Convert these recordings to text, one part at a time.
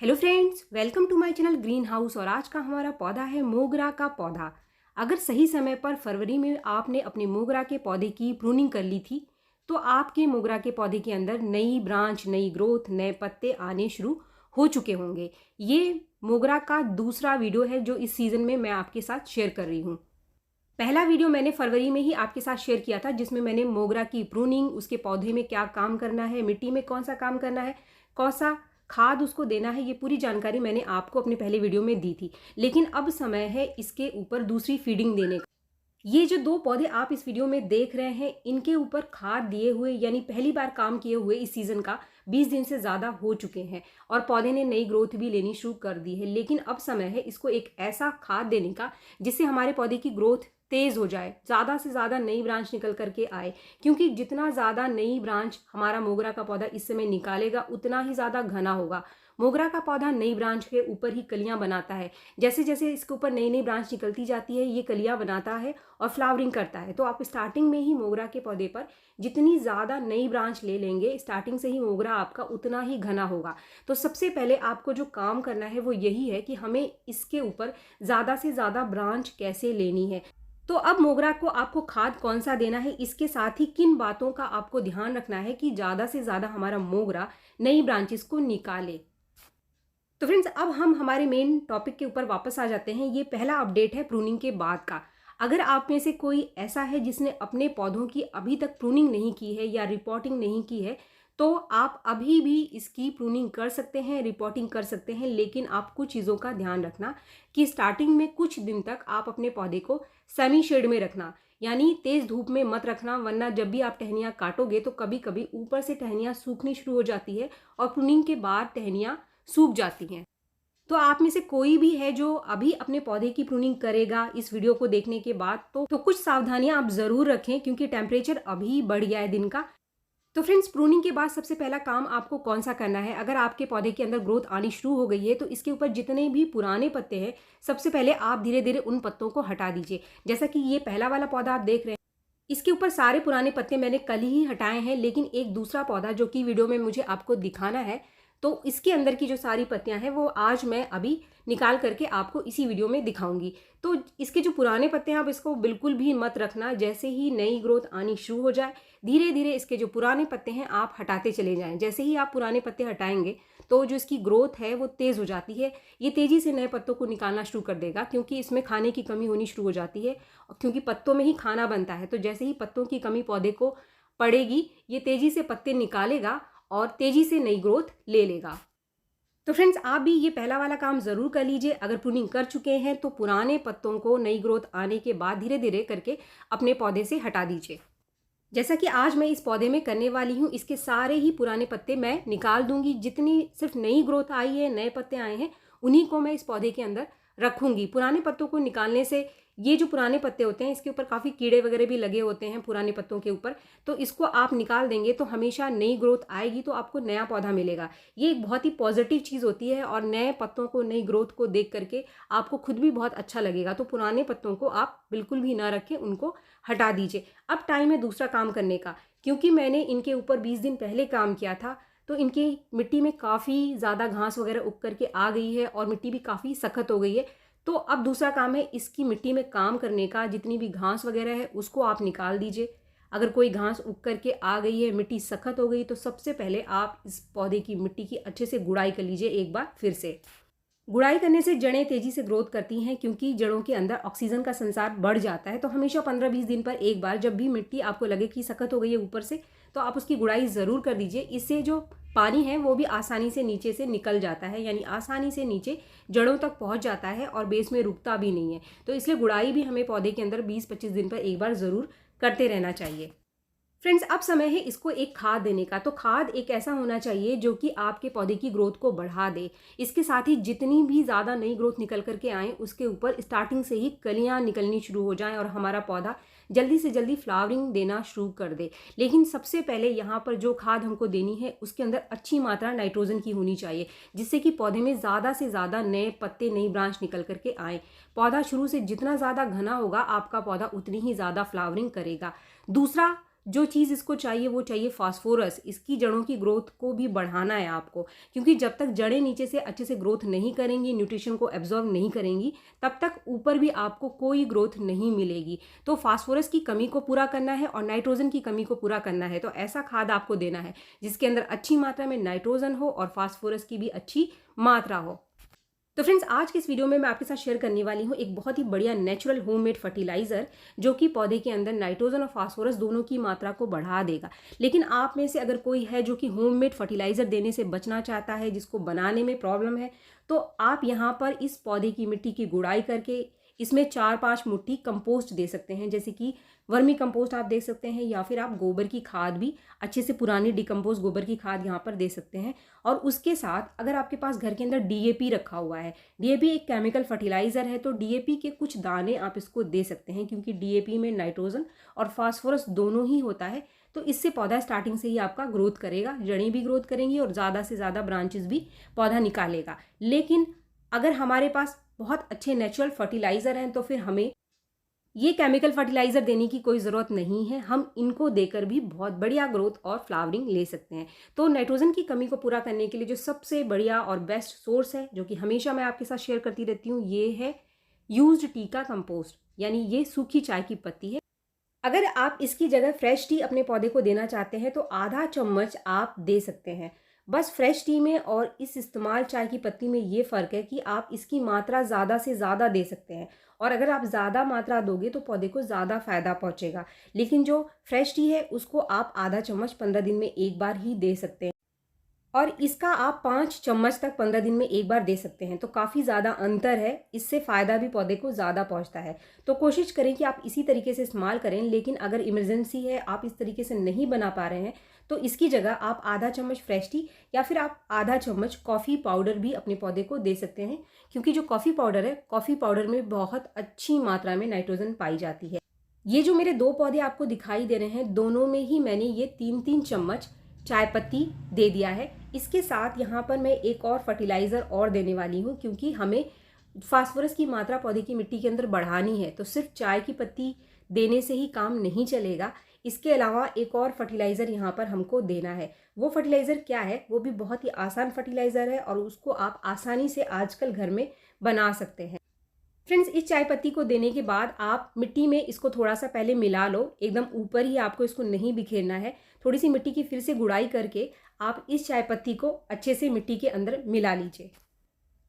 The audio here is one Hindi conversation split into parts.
Hello friends, welcome to my channel green house. और आज का हमारा पौधा है मोगरा का पौधा। अगर सही समय पर फरवरी में आपने अपने मोगरा के पौधे की प्रूनिंग कर ली थी तो आपके मोगरा के पौधे के अंदर नई ब्रांच, नई ग्रोथ, नए पत्ते आने शुरू हो चुके होंगे। ये मोगरा का दूसरा वीडियो है जो इस सीज़न में मैं आपके साथ शेयर कर रही हूँ। पहला वीडियो मैंने फरवरी में ही आपके साथ शेयर किया था जिसमें मैंने मोगरा की प्रूनिंग, उसके पौधे में क्या काम करना है, मिट्टी में कौन सा काम करना है, कौन सा खाद उसको देना है, ये पूरी जानकारी मैंने आपको अपने पहले वीडियो में दी थी। लेकिन अब समय है इसके ऊपर दूसरी फीडिंग देने का। ये जो दो पौधे आप इस वीडियो में देख रहे हैं, इनके ऊपर खाद दिए हुए यानी पहली बार काम किए हुए इस सीजन का 20 दिन से ज़्यादा हो चुके हैं और पौधे ने नई ग्रोथ भी लेनी शुरू कर दी है। लेकिन अब समय है इसको एक ऐसा खाद देने का जिससे हमारे पौधे की ग्रोथ तेज़ हो जाए, ज़्यादा से ज़्यादा नई ब्रांच निकल करके आए। क्योंकि जितना ज़्यादा नई ब्रांच हमारा मोगरा का पौधा इस समय निकालेगा उतना ही ज़्यादा घना होगा। मोगरा का पौधा नई ब्रांच के ऊपर ही कलियां बनाता है। जैसे जैसे इसके ऊपर नई नई ब्रांच निकलती जाती है ये कलियां बनाता है और फ्लावरिंग करता है। तो आप स्टार्टिंग में ही मोगरा के पौधे पर जितनी ज़्यादा नई ब्रांच ले लेंगे, स्टार्टिंग से ही मोगरा आपका उतना ही घना होगा। तो सबसे पहले आपको जो काम करना है वो यही है कि हमें इसके ऊपर ज़्यादा से ज़्यादा ब्रांच कैसे लेनी है। तो अब मोगरा को आपको खाद कौन सा देना है, इसके साथ ही किन बातों का आपको ध्यान रखना है कि ज़्यादा से ज़्यादा हमारा मोगरा नई ब्रांचेस को निकाले। तो फ्रेंड्स, अब हम हमारे मेन टॉपिक के ऊपर वापस आ जाते हैं। ये पहला अपडेट है प्रूनिंग के बाद का। अगर आप में से कोई ऐसा है जिसने अपने पौधों की अभी तक प्रूनिंग नहीं की है या रिपोर्टिंग नहीं की है तो आप अभी भी इसकी प्रूनिंग कर सकते हैं, रिपोर्टिंग कर सकते हैं। लेकिन आप कुछ चीज़ों का ध्यान रखना कि स्टार्टिंग में कुछ दिन तक आप अपने पौधे को सेमी शेड में रखना, यानी तेज़ धूप में मत रखना। वरना जब भी आप टहनियाँ काटोगे तो कभी कभी ऊपर से टहनियाँ सूखनी शुरू हो जाती है और प्रूनिंग के बाद टहनियाँ सूख जाती हैं। तो आप में से कोई भी है जो अभी अपने पौधे की प्रूनिंग करेगा इस वीडियो को देखने के बाद तो कुछ सावधानियां आप ज़रूर रखें क्योंकि टेम्परेचर अभी बढ़ गया है दिन का। तो फ्रेंड्स, प्रूनिंग के बाद सबसे पहला काम आपको कौन सा करना है। अगर आपके पौधे के अंदर ग्रोथ आनी शुरू हो गई है तो इसके ऊपर जितने भी पुराने पत्ते हैं सबसे पहले आप धीरे धीरे उन पत्तों को हटा दीजिए। जैसा कि ये पहला वाला पौधा आप देख रहे हैं, इसके ऊपर सारे पुराने पत्ते मैंने कल ही हटाए हैं। लेकिन एक दूसरा पौधा जो कि वीडियो में मुझे आपको दिखाना है तो इसके अंदर की जो सारी पत्तियां हैं वो आज मैं अभी निकाल करके आपको इसी वीडियो में दिखाऊंगी। तो इसके जो पुराने पत्ते हैं आप इसको बिल्कुल भी मत रखना। जैसे ही नई ग्रोथ आनी शुरू हो जाए धीरे धीरे इसके जो पुराने पत्ते हैं आप हटाते चले जाएं। जैसे ही आप पुराने पत्ते हटाएंगे तो जो इसकी ग्रोथ है वो तेज़ हो जाती है। ये तेज़ी से नए पत्तों को निकालना शुरू कर देगा क्योंकि इसमें खाने की कमी होनी शुरू हो जाती है। क्योंकि पत्तों में ही खाना बनता है तो जैसे ही पत्तों की कमी पौधे को पड़ेगी ये तेज़ी से पत्ते निकालेगा और तेज़ी से नई ग्रोथ ले लेगा। तो फ्रेंड्स, आप भी ये पहला वाला काम ज़रूर कर लीजिए। अगर प्रूनिंग कर चुके हैं तो पुराने पत्तों को नई ग्रोथ आने के बाद धीरे धीरे करके अपने पौधे से हटा दीजिए। जैसा कि आज मैं इस पौधे में करने वाली हूँ, इसके सारे ही पुराने पत्ते मैं निकाल दूंगी। जितनी सिर्फ नई ग्रोथ आई है, नए पत्ते आए हैं, उन्हीं को मैं इस पौधे के अंदर रखूंगी। पुराने पत्तों को निकालने से ये जो पुराने पत्ते होते हैं इसके ऊपर काफ़ी कीड़े वगैरह भी लगे होते हैं पुराने पत्तों के ऊपर, तो इसको आप निकाल देंगे तो हमेशा नई ग्रोथ आएगी तो आपको नया पौधा मिलेगा। ये एक बहुत ही पॉजिटिव चीज़ होती है और नए पत्तों को, नई ग्रोथ को देख करके आपको खुद भी बहुत अच्छा लगेगा। तो पुराने पत्तों को आप बिल्कुल भी ना रखें, उनको हटा दीजिए। अब टाइम है दूसरा काम करने का। क्योंकि मैंने इनके ऊपर 20 दिन पहले काम किया था तो इनकी मिट्टी में काफ़ी ज़्यादा घास वगैरह उग करके आ गई है और मिट्टी भी काफ़ी सख्त हो गई है। तो अब दूसरा काम है इसकी मिट्टी में काम करने का। जितनी भी घास वगैरह है उसको आप निकाल दीजिए। अगर कोई घास उग करके आ गई है, मिट्टी सख्त हो गई, तो सबसे पहले आप इस पौधे की मिट्टी की अच्छे से गुड़ाई कर लीजिए एक बार फिर से। गुड़ाई करने से जड़ें तेज़ी से ग्रोथ करती हैं क्योंकि जड़ों के अंदर ऑक्सीजन का संसार बढ़ जाता है। तो हमेशा 15-20 दिन पर एक बार जब भी मिट्टी आपको लगे कि सख्त हो गई है ऊपर से तो आप उसकी गुड़ाई ज़रूर कर दीजिए। इससे जो पानी है वो भी आसानी से नीचे से निकल जाता है, यानी आसानी से नीचे जड़ों तक पहुंच जाता है और बेस में रुकता भी नहीं है। तो इसलिए गुड़ाई भी हमें पौधे के अंदर 20-25 दिन पर एक बार ज़रूर करते रहना चाहिए। फ्रेंड्स, अब समय है इसको एक खाद देने का। तो खाद एक ऐसा होना चाहिए जो कि आपके पौधे की ग्रोथ को बढ़ा दे। इसके साथ ही जितनी भी ज़्यादा नई ग्रोथ निकल करके आए उसके ऊपर स्टार्टिंग से ही कलियां निकलनी शुरू हो जाएं और हमारा पौधा जल्दी से जल्दी फ्लावरिंग देना शुरू कर दे। लेकिन सबसे पहले यहाँ पर जो खाद हमको देनी है उसके अंदर अच्छी मात्रा नाइट्रोजन की होनी चाहिए जिससे कि पौधे में ज़्यादा से ज़्यादा नए पत्ते, नई ब्रांच निकल करके आए। पौधा शुरू से जितना ज़्यादा घना होगा आपका पौधा उतनी ही ज़्यादा फ्लावरिंग करेगा। दूसरा जो चीज़ इसको चाहिए वो चाहिए फास्फोरस। इसकी जड़ों की ग्रोथ को भी बढ़ाना है आपको, क्योंकि जब तक जड़ें नीचे से अच्छे से ग्रोथ नहीं करेंगी, न्यूट्रिशन को एब्जॉर्ब नहीं करेंगी, तब तक ऊपर भी आपको कोई ग्रोथ नहीं मिलेगी। तो फास्फोरस की कमी को पूरा करना है और नाइट्रोजन की कमी को पूरा करना है, तो ऐसा खाद आपको देना है जिसके अंदर अच्छी मात्रा में नाइट्रोजन हो और फास्फोरस की भी अच्छी मात्रा हो। तो फ्रेंड्स, आज के इस वीडियो में मैं आपके साथ शेयर करने वाली हूँ एक बहुत ही बढ़िया नेचुरल होममेड फर्टिलाइजर, जो कि पौधे के अंदर नाइट्रोजन और फास्फोरस दोनों की मात्रा को बढ़ा देगा। लेकिन आप में से अगर कोई है जो कि होममेड फर्टिलाइजर देने से बचना चाहता है, जिसको बनाने में प्रॉब्लम है, तो आप यहाँ पर इस पौधे की मिट्टी की गुड़ाई करके इसमें 4-5 मुट्ठी कंपोस्ट दे सकते हैं, जैसे कि वर्मी कंपोस्ट आप दे सकते हैं, या फिर आप गोबर की खाद भी अच्छे से पुरानी डिकम्पोज गोबर की खाद यहाँ पर दे सकते हैं। और उसके साथ अगर आपके पास घर के अंदर डीएपी रखा हुआ है, डीएपी एक केमिकल फर्टिलाइजर है, तो डीएपी के कुछ दाने आप इसको दे सकते हैं, क्योंकि डीएपी में नाइट्रोजन और फास्फोरस दोनों ही होता है। तो इससे पौधा स्टार्टिंग से ही आपका ग्रोथ करेगा, जड़ें भी ग्रोथ करेंगी और ज़्यादा से ज़्यादा ब्रांचेस भी पौधा निकालेगा। लेकिन अगर हमारे पास बहुत अच्छे नेचुरल फर्टिलाइज़र हैं, तो फिर हमें ये केमिकल फर्टिलाइज़र देने की कोई ज़रूरत नहीं है। हम इनको देकर भी बहुत बढ़िया ग्रोथ और फ्लावरिंग ले सकते हैं। तो नाइट्रोजन की कमी को पूरा करने के लिए जो सबसे बढ़िया और बेस्ट सोर्स है, जो कि हमेशा मैं आपके साथ शेयर करती रहती हूँ, ये है यूज्ड टी का कंपोस्ट, यानी ये सूखी चाय की पत्ती है। अगर आप इसकी जगह फ्रेश टी अपने पौधे को देना चाहते हैं, तो आधा चम्मच आप दे सकते हैं। बस फ्रेश टी में और इस इस्तेमाल चाय की पत्ती में ये फ़र्क है कि आप इसकी मात्रा ज़्यादा से ज़्यादा दे सकते हैं, और अगर आप ज़्यादा मात्रा दोगे तो पौधे को ज़्यादा फ़ायदा पहुंचेगा। लेकिन जो फ्रेश टी है उसको आप आधा चम्मच 15 दिन में एक बार ही दे सकते हैं, और इसका आप 5 चम्मच तक 15 दिन में एक बार दे सकते हैं। तो काफ़ी ज़्यादा अंतर है, इससे फ़ायदा भी पौधे को ज़्यादा पहुंचता है। तो कोशिश करें कि आप इसी तरीके से इस्तेमाल करें। लेकिन अगर इमरजेंसी है, आप इस तरीके से नहीं बना पा रहे हैं, तो इसकी जगह आप आधा चम्मच फ्रेश टी या फिर आप आधा चम्मच कॉफ़ी पाउडर भी अपने पौधे को दे सकते हैं, क्योंकि जो कॉफ़ी पाउडर है, कॉफ़ी पाउडर में बहुत अच्छी मात्रा में नाइट्रोजन पाई जाती है। ये जो मेरे 2 पौधे आपको दिखाई दे रहे हैं, दोनों में ही मैंने ये 3-3 चम्मच चाय पत्ती दे दिया है। इसके साथ यहाँ पर मैं एक और फर्टिलाइज़र और देने वाली हूँ, क्योंकि हमें फास्फोरस की मात्रा पौधे की मिट्टी के अंदर बढ़ानी है। तो सिर्फ चाय की पत्ती देने से ही काम नहीं चलेगा, इसके अलावा एक और फर्टिलाइज़र यहाँ पर हमको देना है। वो फर्टिलाइज़र क्या है? वो भी बहुत ही आसान फर्टिलाइज़र है और उसको आप आसानी से आजकल घर में बना सकते हैं। फ्रेंड्स, इस चाय पत्ती को देने के बाद आप मिट्टी में इसको थोड़ा सा पहले मिला लो, एकदम ऊपर ही आपको इसको नहीं बिखेरना है। थोड़ी सी मिट्टी की फिर से गुड़ाई करके आप इस चाय पत्ती को अच्छे से मिट्टी के अंदर मिला लीजिए।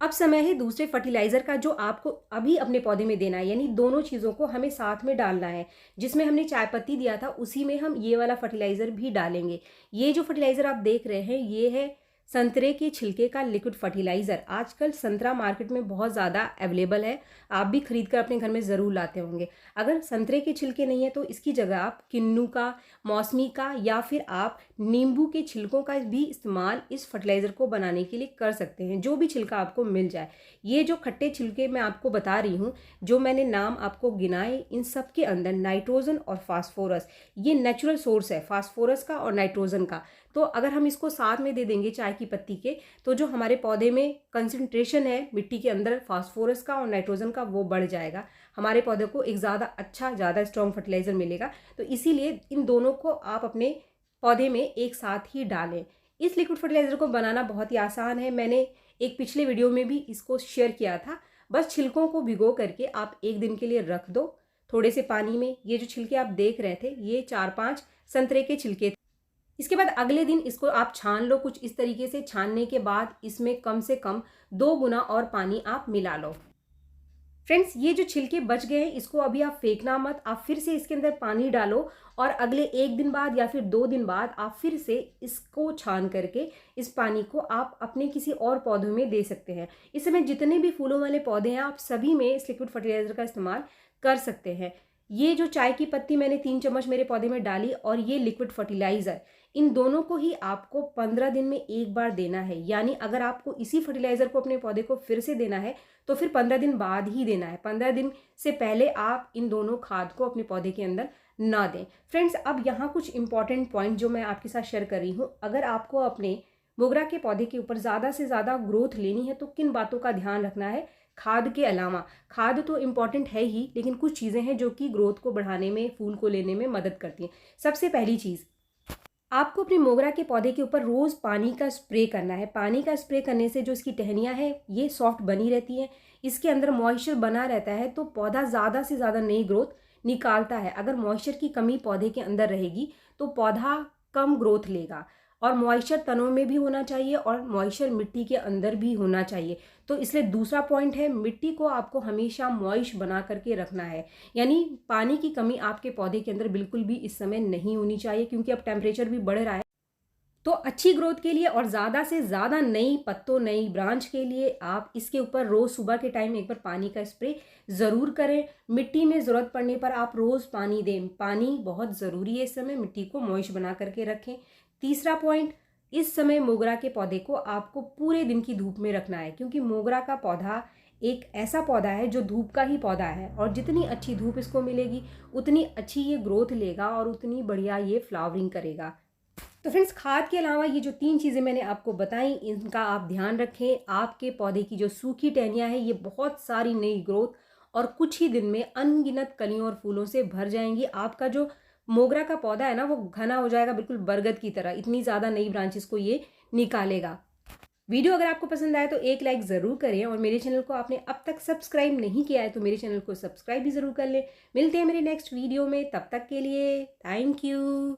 अब समय है दूसरे फर्टिलाइज़र का, जो आपको अभी अपने पौधे में देना है, यानी दोनों चीज़ों को हमें साथ में डालना है। जिसमें हमने चाय पत्ती दिया था, उसी में हम ये वाला फर्टिलाइज़र भी डालेंगे। ये जो फर्टिलाइज़र आप देख रहे हैं, ये है संतरे के छिलके का लिक्विड फर्टिलाइज़र। आजकल संतरा मार्केट में बहुत ज़्यादा अवेलेबल है, आप भी खरीद कर अपने घर में ज़रूर लाते होंगे। अगर संतरे के छिलके नहीं है, तो इसकी जगह आप किन्नू का, मौसमी का, या फिर आप नींबू के छिलकों का भी इस्तेमाल इस फर्टिलाइज़र को बनाने के लिए कर सकते हैं, जो भी छिलका आपको मिल जाए। ये जो खट्टे छिलके मैं आपको बता रही हूँ, जो मैंने नाम आपको गिनाए, इन सब के अंदर नाइट्रोजन और फास्फोरस, ये नेचुरल सोर्स है फास्फोरस का और नाइट्रोजन का। तो अगर हम इसको साथ में दे देंगे चाय की पत्ती के, तो जो हमारे पौधे में कंसंट्रेशन है मिट्टी के अंदर फास्फोरस का और नाइट्रोजन का, वो बढ़ जाएगा। हमारे पौधे को एक ज़्यादा स्ट्रॉन्ग फर्टिलाइज़र मिलेगा। तो इसीलिए इन दोनों को आप अपने पौधे में एक साथ ही डालें। इस लिक्विड फर्टिलाइज़र को बनाना बहुत ही आसान है, मैंने एक पिछले वीडियो में भी इसको शेयर किया था। बस छिलकों को भिगो करके आप 1 दिन के लिए रख दो थोड़े से पानी में। ये जो छिलके आप देख रहे थे, ये 4-5 संतरे के छिलके थे। इसके बाद अगले दिन इसको आप छान लो। कुछ इस तरीके से छानने के बाद इसमें कम से कम 2 गुना और पानी आप मिला लो। फ्रेंड्स, ये जो छिलके बच गए हैं, इसको अभी आप फेंकना मत, आप फिर से इसके अंदर पानी डालो और अगले 1 दिन बाद या फिर 2 दिन बाद आप फिर से इसको छान करके इस पानी को आप अपने किसी और पौधों में दे सकते हैं। इस समय जितने भी फूलों वाले पौधे हैं, आप सभी में इस लिक्विड फर्टिलाइज़र का इस्तेमाल कर सकते हैं। ये जो चाय की पत्ती मैंने 3 चम्मच मेरे पौधे में डाली, और ये लिक्विड फर्टिलाइज़र, इन दोनों को ही आपको 15 दिन में एक बार देना है। यानी अगर आपको इसी फर्टिलाइज़र को अपने पौधे को फिर से देना है, तो फिर 15 दिन बाद ही देना है। 15 दिन से पहले आप इन दोनों खाद को अपने पौधे के अंदर ना दें। फ्रेंड्स, अब यहाँ कुछ इंपॉर्टेंट पॉइंट जो मैं आपके साथ शेयर कर रही हूँ। अगर आपको अपने मोगरा के पौधे के ऊपर ज़्यादा से ज़्यादा ग्रोथ लेनी है, तो किन बातों का ध्यान रखना है, खाद के अलावा, खाद तो इम्पॉर्टेंट है ही, लेकिन कुछ चीज़ें हैं जो कि ग्रोथ को बढ़ाने में, फूल को लेने में मदद करती हैं। सबसे पहली चीज़, आपको अपनी मोगरा के पौधे के ऊपर रोज़ पानी का स्प्रे करना है। पानी का स्प्रे करने से जो इसकी टहनियाँ हैं ये सॉफ्ट बनी रहती हैं, इसके अंदर मॉइस्चर बना रहता है, तो पौधा ज़्यादा से ज़्यादा नई ग्रोथ निकालता है। अगर मॉइस्चर की कमी पौधे के अंदर रहेगी तो पौधा कम ग्रोथ लेगा। और मॉइस्चर तनों में भी होना चाहिए और मॉइस्चर मिट्टी के अंदर भी होना चाहिए। तो इसलिए दूसरा पॉइंट है, मिट्टी को आपको हमेशा मॉइस्ट बना करके रखना है। यानी पानी की कमी आपके पौधे के अंदर बिल्कुल भी इस समय नहीं होनी चाहिए, क्योंकि अब टेम्परेचर भी बढ़ रहा है। तो अच्छी ग्रोथ के लिए और ज़्यादा से ज़्यादा नई पत्तों, नई ब्रांच के लिए आप इसके ऊपर रोज़ सुबह के टाइम एक बार पानी का स्प्रे ज़रूर करें। मिट्टी में ज़रूरत पड़ने पर आप रोज़ पानी दें। पानी बहुत ज़रूरी है इस समय, मिट्टी को मॉइस्ट बना करके रखें। तीसरा पॉइंट, इस समय मोगरा के पौधे को आपको पूरे दिन की धूप में रखना है, क्योंकि मोगरा का पौधा एक ऐसा पौधा है जो धूप का ही पौधा है, और जितनी अच्छी धूप इसको मिलेगी उतनी अच्छी ये ग्रोथ लेगा और उतनी बढ़िया ये फ्लावरिंग करेगा। तो फ्रेंड्स, खाद के अलावा ये जो 3 चीज़ें मैंने आपको बताई, इनका आप ध्यान रखें। आपके पौधे की जो सूखी टहनियाँ हैं ये बहुत सारी नई ग्रोथ और कुछ ही दिन में अनगिनत कलियों और फूलों से भर जाएंगी। आपका जो मोगरा का पौधा है ना, वो घना हो जाएगा बिल्कुल बरगद की तरह, इतनी ज़्यादा नई ब्रांचेस को ये निकालेगा। वीडियो अगर आपको पसंद आए तो एक लाइक ज़रूर करें, और मेरे चैनल को आपने अब तक सब्सक्राइब नहीं किया है तो मेरे चैनल को सब्सक्राइब भी ज़रूर कर लें। मिलते हैं मेरे नेक्स्ट वीडियो में, तब तक के लिए थैंक यू।